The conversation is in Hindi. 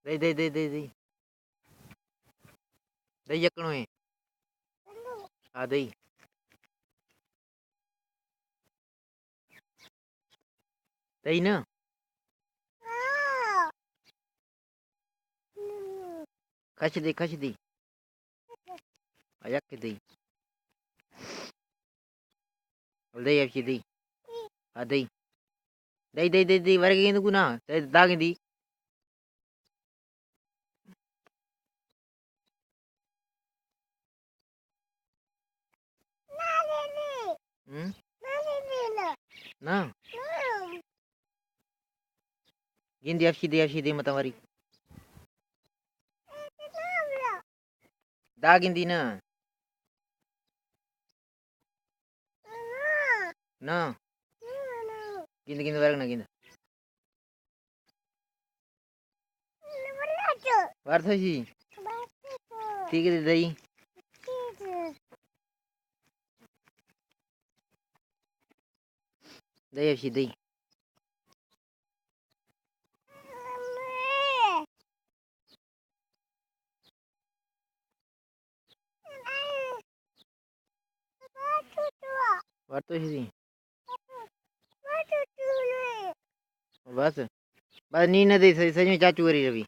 दे दही यकणो है। हाँ दही दही ना खच दी अयक दही दही अब दही हाँ दही वरगे ना दागे दी ना गिंदी अब दी मत हमारी दागिंदी ना ना गिंद वरग ना गिंद वार्थी ठीक है दही दही अब दही वार्तो सी बस बस नी न दे सही में चाचू करी रवि